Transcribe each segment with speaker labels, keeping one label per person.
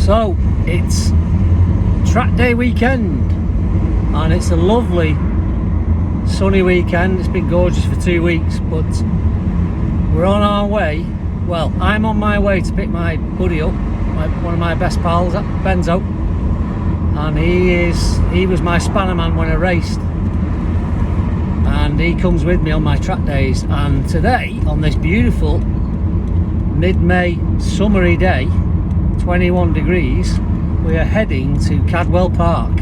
Speaker 1: So it's track day weekend and it's a lovely sunny weekend. It's been gorgeous for 2 weeks, but we're on our way. Well, I'm on my way to pick my buddy up, one of my best pals, Benzo, and he was my spanner man when I raced, and he comes with me on my track days. And today, on this beautiful mid-May summery day, 21 degrees, we are heading to Cadwell Park,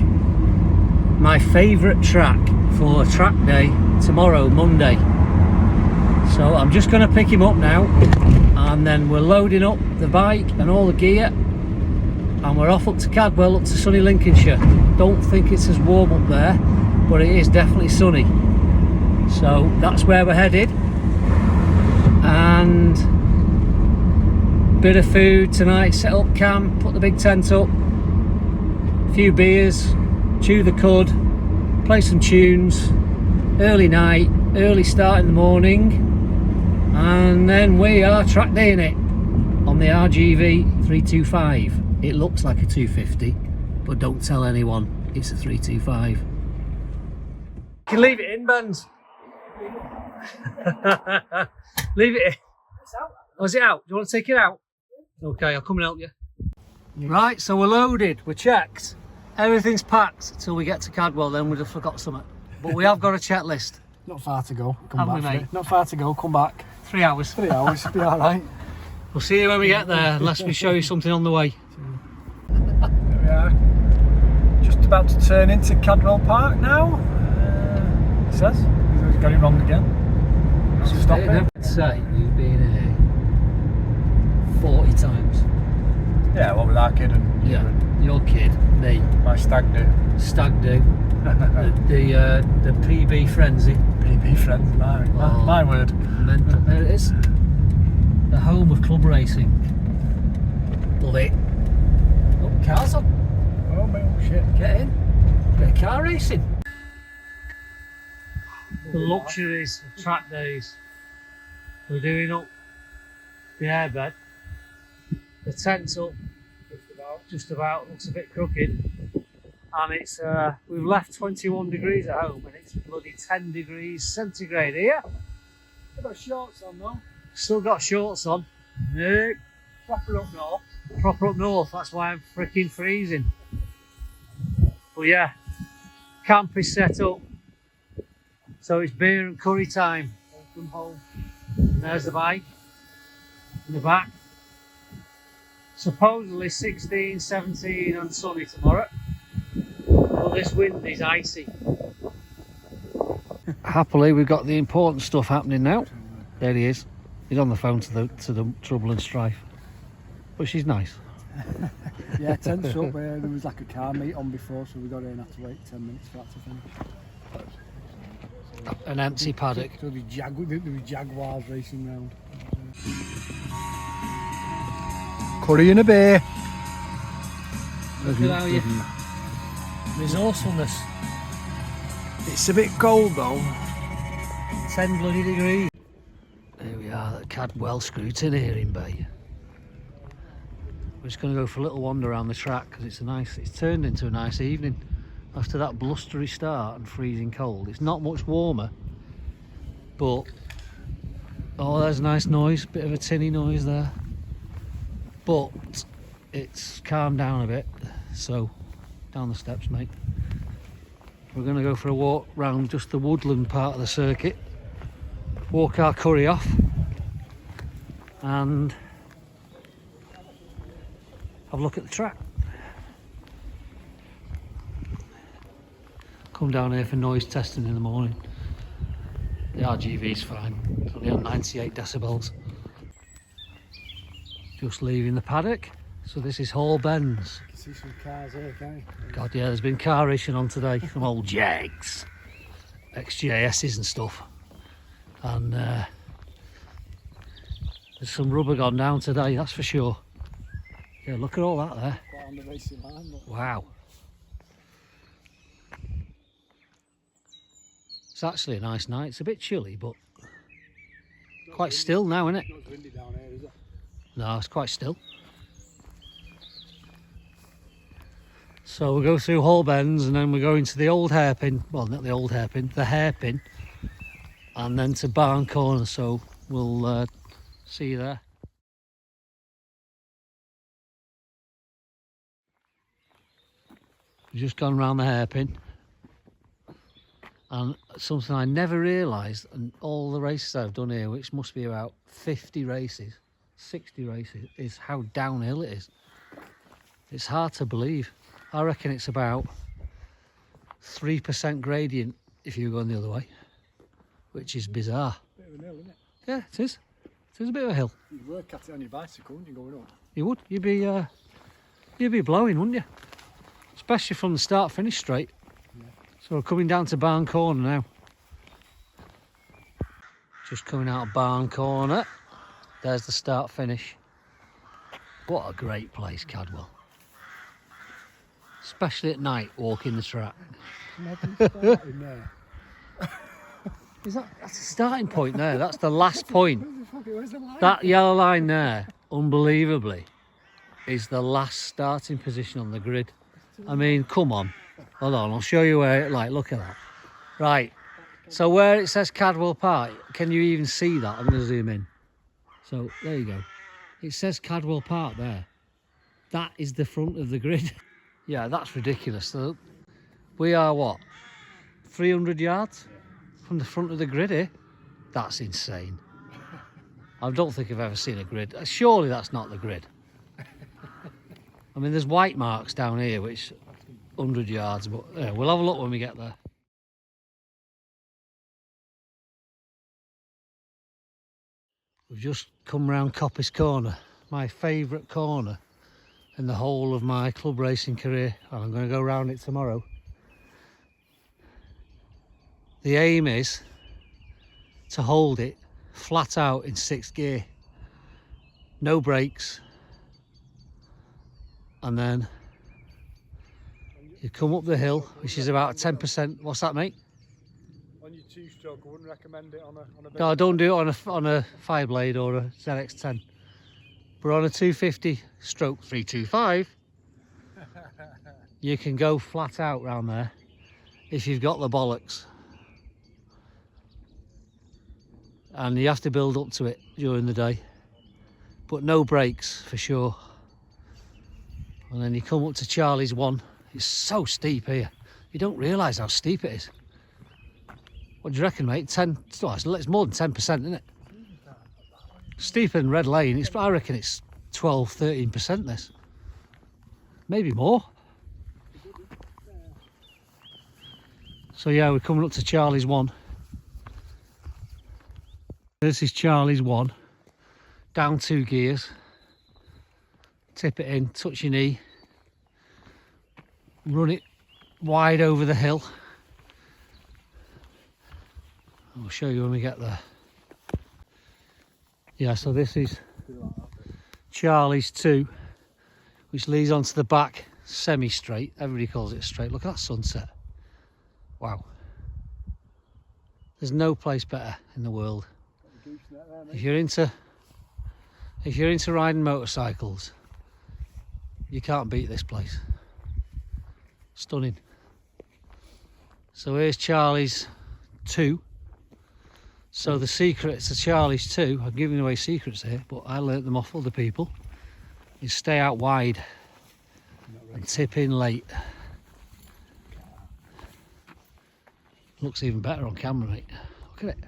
Speaker 1: my favourite track for track day tomorrow, Monday. So I'm just going to pick him up now, and then we're loading up the bike and all the gear, and we're off up to Cadwell, up to sunny Lincolnshire. Don't think it's as warm up there, but it is definitely sunny. So that's where we're headed, and bit of food tonight, set up camp, put the big tent up, a few beers, chew the cud, play some tunes, early night, early start in the morning, and then we are track daying it on the RGV 325. It looks like a 250, but don't tell anyone it's a 325. You can leave it in, Benz. Leave it in. Oh, is it out? Do you want to take it out? Okay, I'll come and help you. Right, so we're loaded, we're checked. Everything's packed until we get to Cadwell, then we'd have forgot something. But we have got a checklist.
Speaker 2: Not far to go. Come back,
Speaker 1: mate?
Speaker 2: Not far to go. Come back.
Speaker 1: 3 hours.
Speaker 2: 3 hours. Be all right.
Speaker 1: We'll see you when we get there, unless we show you something on the way.
Speaker 2: There we are. Just about to turn into Cadwell Park now. It says he's got it wrong again. So stop it.
Speaker 1: I'd say we've been here 40 times.
Speaker 2: Yeah, well, with our kid and
Speaker 1: your kid, me,
Speaker 2: my stag do.
Speaker 1: the PB frenzy.
Speaker 2: PB friends, my word.
Speaker 1: Mental. There it is. The home of club racing. Love it. Oh, cars on.
Speaker 2: Oh, man, shit.
Speaker 1: Get in. Bit of car racing. The luxuries of track days. We're doing up the airbed. The tent's up. Just about. Looks a bit crooked. And it's we've left 21 degrees at home, and it's bloody 10 degrees centigrade here.
Speaker 2: I've got shorts on though.
Speaker 1: Still got shorts on. No.
Speaker 2: Proper up north.
Speaker 1: Proper up north, that's why I'm freaking freezing. But yeah, camp is set up. So it's beer and curry time. From home. And there's the bike in the back. Supposedly 16, 17 and sunny tomorrow. But this wind is icy. Happily, we've got the important stuff happening now. There he is. He's on the phone to the trouble and strife. But she's nice.
Speaker 2: Yeah, tent's up. There was like a car meet on before, so we got in and had to wait 10 minutes for that to finish.
Speaker 1: An empty paddock.
Speaker 2: So there was Jaguars racing round. Curry in a beer.
Speaker 1: Look at how you resourcefulness.
Speaker 2: It's a bit cold though.
Speaker 1: 10 bloody degrees. Here we are at Cadwell Scrutineering Bay. We're just going to go for a little wander around the track because it's turned into a nice evening. After that blustery start and freezing cold, it's not much warmer, but oh, there's a nice noise, bit of a tinny noise there, but it's calmed down a bit. So down the steps, mate. We're going to go for a walk round just the woodland part of the circuit, walk our curry off, and have a look at the track. Come down here for noise testing in the morning. The RGV's fine, it's only on 98 decibels. Just leaving the paddock. So this is Hall Bends.
Speaker 2: You can see some cars here, can't you?
Speaker 1: God, yeah, there's been car racing on today. Some old Jags, XJS's and stuff. And there's some rubber gone down today, that's for sure. Yeah, look at all that there.
Speaker 2: Quite on the racing line, but...
Speaker 1: Wow. It's actually a nice night. It's a bit chilly, but quite still now, isn't it?
Speaker 2: Not windy down here, is it?
Speaker 1: No, it's quite still. So we'll go through Hall Bends and then we're going to the old hairpin, well not the old hairpin, the hairpin, and then to Barn Corner, so we'll see you there. We've just gone round the hairpin, and something I never realised, and all the races I've done here, which must be about 50 races, 60 races, is how downhill it is. It's hard to believe. I reckon it's about 3% gradient if you're going the other way, which is bizarre.
Speaker 2: Bit of a hill, isn't it?
Speaker 1: Yeah, it is. It is a bit of a hill.
Speaker 2: You'd work at it on your bicycle, wouldn't you, going up?
Speaker 1: You would. You'd be blowing, wouldn't you? Especially from the start finish straight.
Speaker 2: Yeah.
Speaker 1: So we're coming down to Barn Corner now. Just coming out of Barn Corner. There's the start finish. What a great place, Cadwell. Especially at night, walking the track.
Speaker 2: Imagine starting there.
Speaker 1: That's the starting point there. That's the last point.
Speaker 2: Where's the line?
Speaker 1: That yellow line there, unbelievably, is the last starting position on the grid. I mean, come on. Hold on, I'll show you where, look at that. Right, so where it says Cadwell Park, can you even see that? I'm going to zoom in. So, there you go. It says Cadwell Park there. That is the front of the grid. Yeah, that's ridiculous. So we are, what, 300 yards from the front of the grid here? That's insane. I don't think I've ever seen a grid. Surely that's not the grid. I mean, there's white marks down here, which 100 yards, but yeah, we'll have a look when we get there. We've just come round Coppice Corner, my favourite corner in the whole of my club racing career, and I'm going to go round it tomorrow. The aim is to hold it flat out in 6th gear, no brakes, and then you come up the hill, which is about 10%. What's that, mate?
Speaker 2: On your 2-stroke, I wouldn't recommend it on a
Speaker 1: No, don't do it on a Fireblade or a ZX10. But on a 250 stroke 325, you can go flat out round there if you've got the bollocks. And you have to build up to it during the day, but no brakes for sure. And then you come up to Charlie's 1. It's so steep here. You don't realise how steep it is. What do you reckon, mate? 10? It's more than 10%, isn't it? Steeper than Red Lane. I reckon it's 12, 13% this. Maybe more. So yeah, we're coming up to Charlie's 1. This is Charlie's 1. Down 2 gears. Tip it in, touch your knee. Run it wide over the hill. I'll show you when we get there. Yeah, so this is Charlie's 2, which leads onto the back semi-straight. Everybody calls it straight. Look at that sunset. Wow. There's no place better in the world. If you're into riding motorcycles, you can't beat this place. Stunning. So here's Charlie's 2. So the secret to Charlie's 2, I'm giving away secrets here, but I learnt them off other people, is stay out wide and tip in late. Looks even better on camera, mate. Look at it.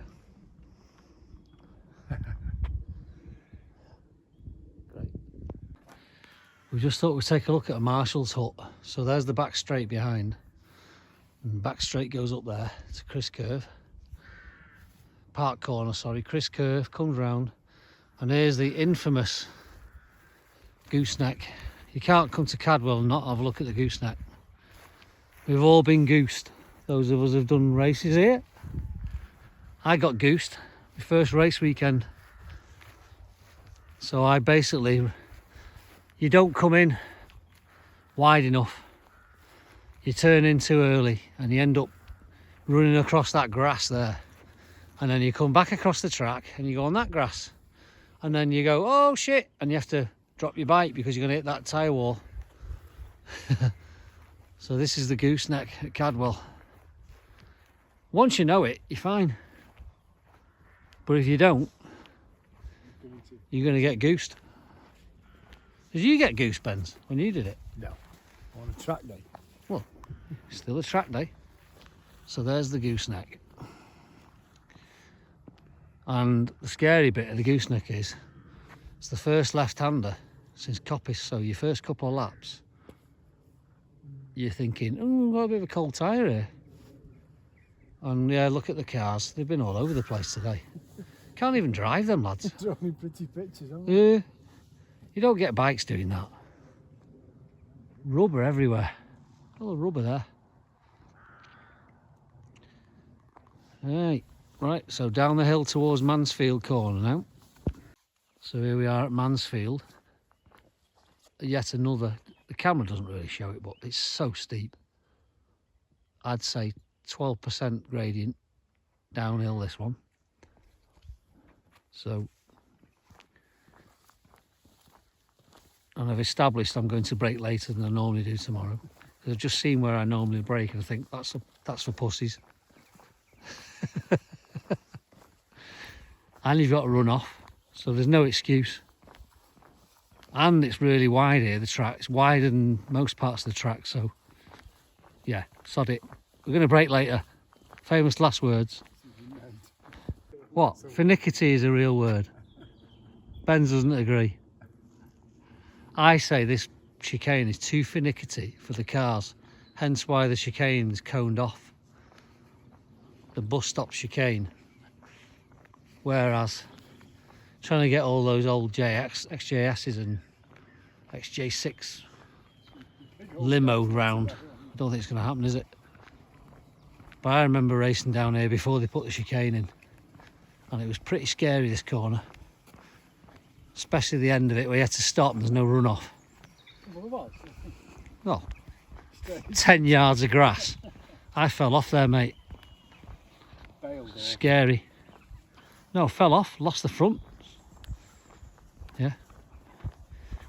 Speaker 1: Great. We just thought we'd take a look at a marshal's hut. So there's the back straight behind. And back straight goes up there to Chris Curve. Park Corner, sorry, Chris Curve comes round, and here's the infamous gooseneck. You can't come to Cadwell and not have a look at the gooseneck. We've all been goosed. Those of us who've done races here. I got goosed my first race weekend. So I basically, you don't come in wide enough. You turn in too early and you end up running across that grass there. And then you come back across the track and you go on that grass. And then you go, oh shit, and you have to drop your bike because you're going to hit that tyre wall. So this is the gooseneck at Cadwell. Once you know it, you're fine. But if you don't, you're going to get goosed. Did you get goose, Benz, when you did it?
Speaker 2: No. On a track day.
Speaker 1: Well, still a track day. So there's the gooseneck. And the scary bit of the gooseneck is, it's the first left-hander since Coppice, so your first couple of laps, you're thinking, oh, I've got a bit of a cold tyre here. And yeah, look at the cars, they've been all over the place today. Can't even drive them, lads.
Speaker 2: They're only pretty pictures, aren't they?
Speaker 1: Yeah. You don't get bikes doing that. Rubber everywhere. A lot of rubber there. Right, so down the hill towards Mansfield Corner now. So here we are at Mansfield. Yet another, the camera doesn't really show it, but it's so steep. I'd say 12% gradient downhill, this one. So, and I've established I'm going to brake later than I normally do tomorrow. I've just seen where I normally brake and I think that's for pussies. And you've got to run off, so there's no excuse. And it's really wide here, the track. It's wider than most parts of the track, so yeah, sod it. We're going to brake later. Famous last words. What? Finicky is a real word. Benz doesn't agree. I say this chicane is too finicky for the cars, hence why the chicane is coned off. The bus stop chicane. Whereas trying to get all those old XJSs and XJ6 limo round, I don't think it's going to happen, is it? But I remember racing down here before they put the chicane in, and it was pretty scary, this corner, especially the end of it where you had to stop and there's no runoff. Well, 10 yards of grass. I fell off there, mate. Scary. No, fell off, lost the front. Yeah.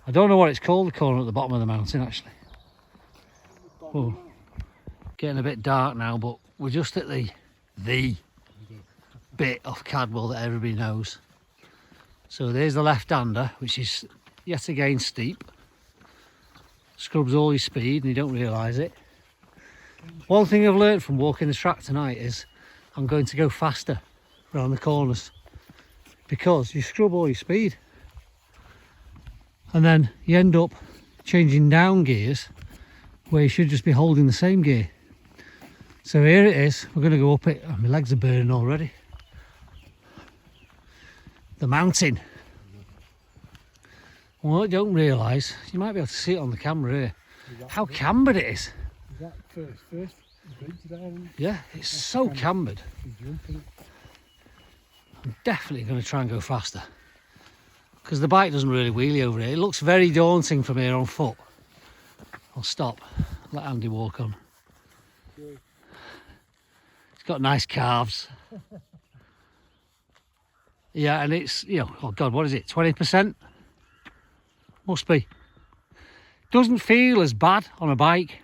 Speaker 1: I don't know what it's called, the corner at the bottom of the mountain, actually. Oh, getting a bit dark now, but we're just at the bit of Cadwell that everybody knows. So there's the left-hander, which is yet again steep. Scrubs all your speed and you don't realise it. One thing I've learnt from walking the track tonight is I'm going to go faster around the corners, because you scrub all your speed and then you end up changing down gears where you should just be holding the same gear. So here it is, we're going to go up it. Oh, my legs are burning already. The mountain. Well, I don't realise, you might be able to see it on the camera here, how cambered it is.
Speaker 2: Is that first bridge there?
Speaker 1: Yeah, it's so cambered. I'm definitely going to try and go faster, because the bike doesn't really wheelie over here. It looks very daunting from here on foot. I'll stop, let Andy walk on. It's got nice calves. Yeah, and it's, you know, oh God, what is it, 20%? Must be. Doesn't feel as bad on a bike,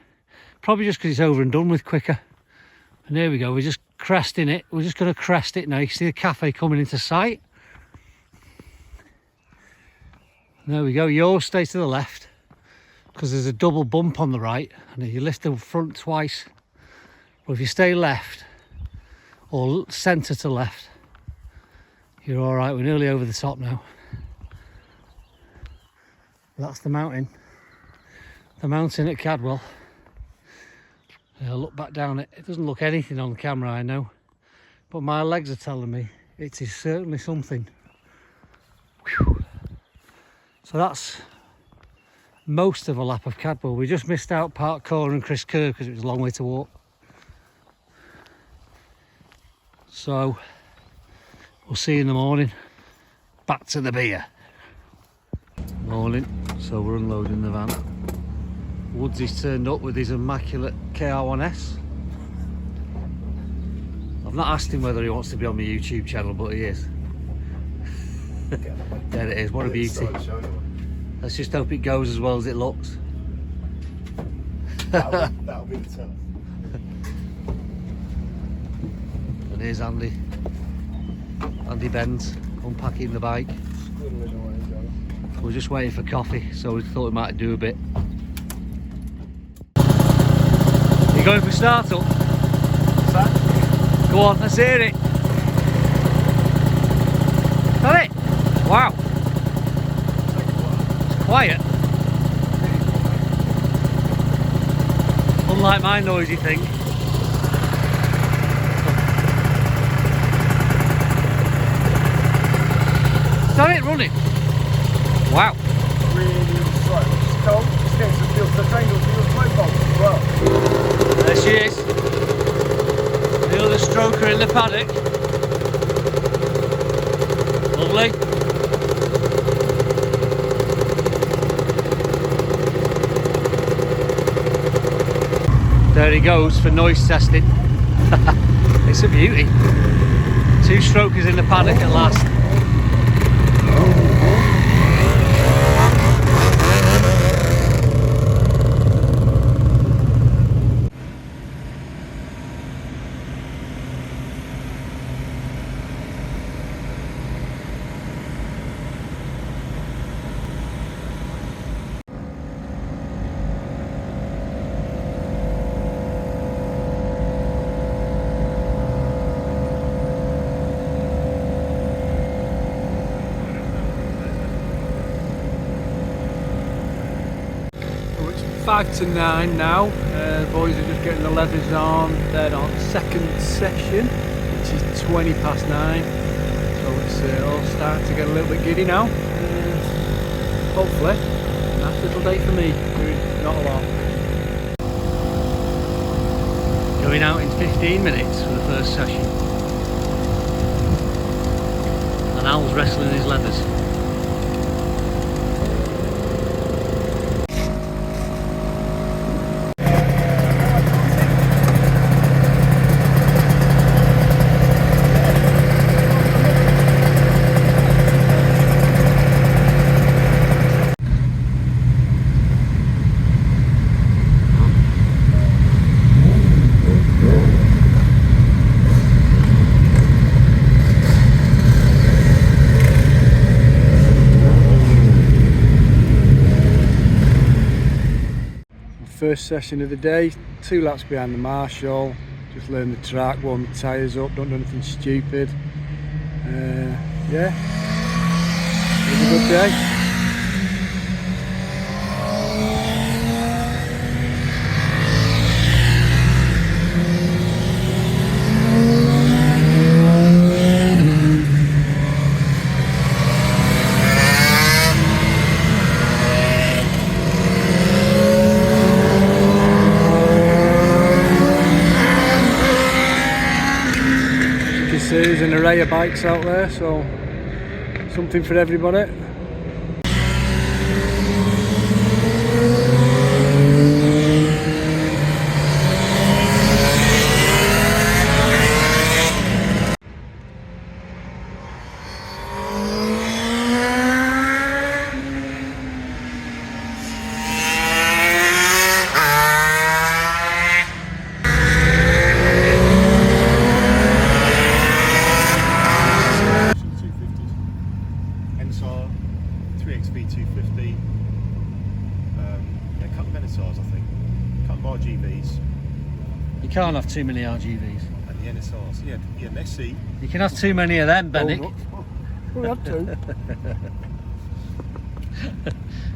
Speaker 1: probably just because it's over and done with quicker. And there we go, we're just cresting it. We're just going to crest it now. You can see the cafe coming into sight. There we go, yours stays to the left, because there's a double bump on the right, and you lift the front twice. But if you stay left, or centre to left, you're all right. We're nearly over the top now. That's the mountain at Cadwell. I'll look back down it. It doesn't look anything on the camera, I know, but my legs are telling me it is certainly something. Whew. So that's most of a lap of Cadwell. We just missed out Park Corner and Chris Kerr because it was a long way to walk. So we'll see you in the morning. Back to the beer. Morning. So we're unloading the van. Woodsy's turned up with his immaculate KR1S. I've not asked him whether he wants to be on my YouTube channel, but he is. There it is, what a beauty. Let's just hope it goes as well as it looks.
Speaker 3: That'll be the tell.
Speaker 1: And here's Andy Benz unpacking the bike. We're just waiting for coffee, so we thought we might do a bit. You going for start up?
Speaker 2: What's that?
Speaker 1: Go on, let's hear it. Got it? Wow. It's quiet. Unlike my noisy thing. Got it running. Wow.
Speaker 2: Really slow. It's cold. It's getting some feel. The train will feel slow bolt as well.
Speaker 1: There she is. The other stroker in the paddock. Lovely. There he goes for noise testing. It's a beauty. 2 strokers in the paddock at last.
Speaker 2: It's 5 to 9 now. The boys are just getting the leathers on. They're on second session, which is 20 past 9. So it's all starting to get a little bit giddy now. Hopefully, a nice little day for me. Doing not a lot.
Speaker 1: Going out in 15 minutes for the first session. And Al's wrestling his leathers.
Speaker 2: First session of the day, 2 laps behind the marshal. Just learn the track, warm the tyres up, don't do anything stupid. Yeah, it was a good day. There's an array of bikes out there, so something for everybody.
Speaker 3: RGVs.
Speaker 1: You can't have too many RGVs.
Speaker 3: And the NSRs. Yeah, the MSC.
Speaker 1: You can have too many of them, Bennick.
Speaker 2: We had to.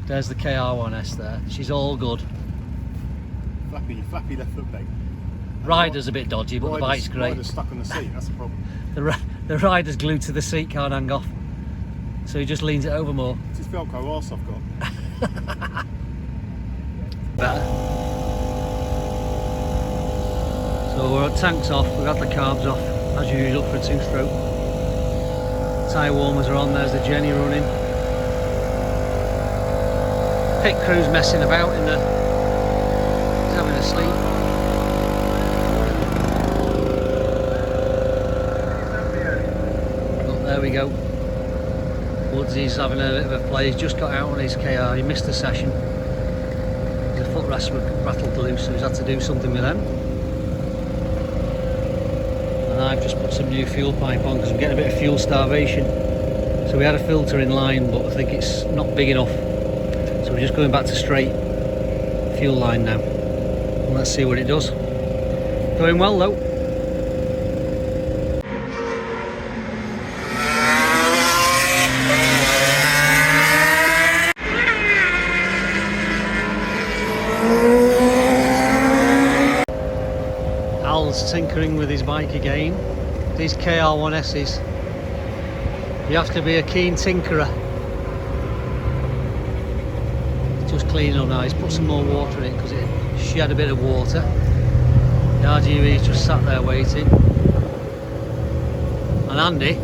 Speaker 1: There's the KR1S there. She's all good.
Speaker 3: Flappy left foot leg.
Speaker 1: Rider's a bit dodgy, but the bike's great.
Speaker 3: Rider's stuck on the seat, that's the problem.
Speaker 1: The rider's glued to the seat, can't hang off. So he just leans it over more.
Speaker 3: It's his Velcro arse I've got.
Speaker 1: Better. So we're at tanks off, we've had the carbs off, as usual for a 2-stroke. Tyre warmers are on, there's the Jenny running. Pit crew's messing about in the... he's having a sleep. Oh, there we go. Woodsy's having a bit of a play, he's just got out on his KR, he missed the session. He's a footrests were rattled loose, so he's had to do something with them. And I've just put some new fuel pipe on because I'm getting a bit of fuel starvation. So we had a filter in line, but I think it's not big enough. So we're just going back to straight fuel line now. And let's see what it does. Going well though. Al's tinkering with his bike again. These KR1S's. You have to be a keen tinkerer. Just cleaning up now. He's put some more water in it because it shed a bit of water. The RGV's just sat there waiting. And Andy,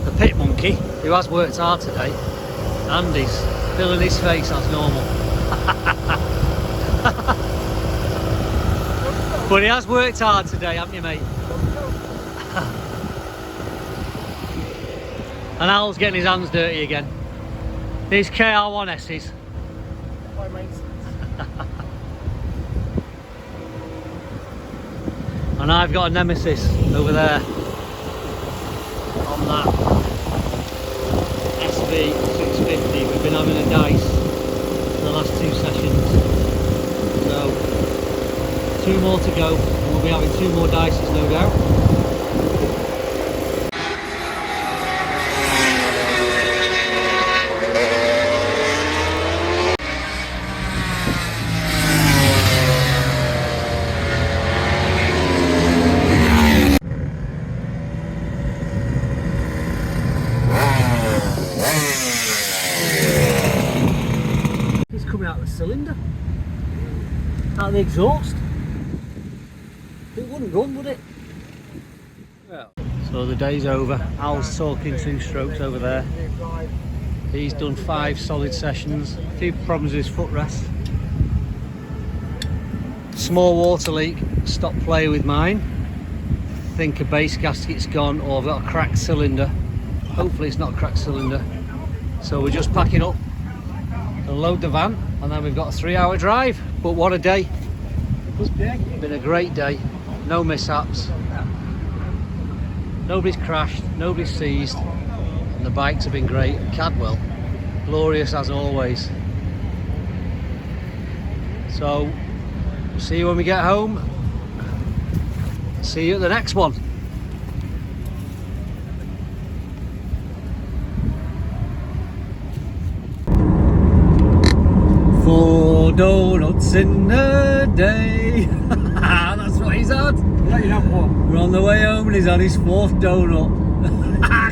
Speaker 1: the pit monkey, who has worked hard today, Andy's filling his face as normal. But he has worked hard today, haven't you, mate? And Al's getting his hands dirty again. These KR1S's. And I've got a nemesis over there on that SV650. We've been having a dice for the last 2 sessions. So 2 more to go, and we'll be having 2 more dices, no doubt. It's coming out of the cylinder, out of the exhaust. It wouldn't run, would it? Yeah. So the day's over. Al's talking 2 strokes over there. He's done 5 solid sessions. A few problems with his footrest. Small water leak. Stopped playing with mine. I think a base gasket's gone, or I've got a cracked cylinder. Hopefully it's not a cracked cylinder. So we're just packing up and load the van, and then we've got a 3-hour drive. But what a day. Been a great day. No mishaps, nobody's crashed, nobody's seized, and the bikes have been great. Cadwell, glorious as always. So, see you when we get home. See you at the next one. Four donuts in a day. That's what he's had.
Speaker 2: Yeah, you have one.
Speaker 1: We're on the way home and he's on his 4th donut.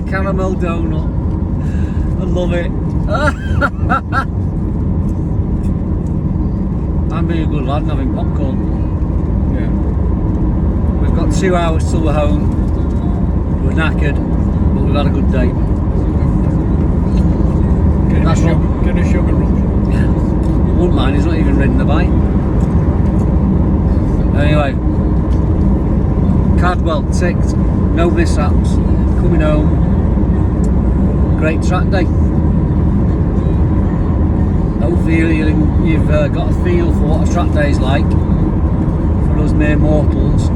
Speaker 1: Caramel donut. I love it. I'm being a good lad and having popcorn.
Speaker 2: Yeah.
Speaker 1: We've got 2 hours till we're home. We're knackered, but we've had a good day.
Speaker 2: Get a sugar rush.
Speaker 1: Wouldn't mind, he's not even ridden the bike. Anyway, Cadwell ticked, no mishaps, coming home, great track day. Hopefully you've got a feel for what a track day is like for us mere mortals.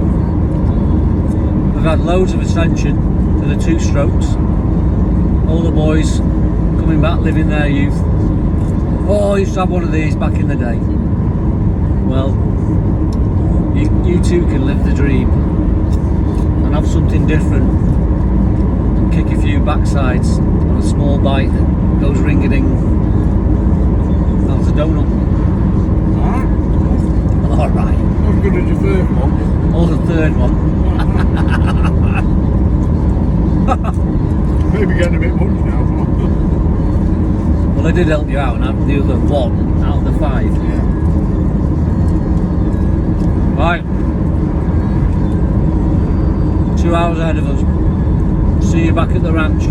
Speaker 1: We've had loads of attention to the 2 strokes, all the boys coming back living their youth. Oh, I used to have one of these back in the day. Well, you too can live the dream and have something different and kick a few backsides on a small bike that goes ring-a-ding. That's a donut. Alright.
Speaker 2: Not as good as your 3rd one.
Speaker 1: Or the 3rd one.
Speaker 2: Maybe getting a bit much now.
Speaker 1: Well, I did help you out and have the other 1 out of the 5.
Speaker 2: Yeah.
Speaker 1: Right. 2 hours ahead of us. See you back at the ranch.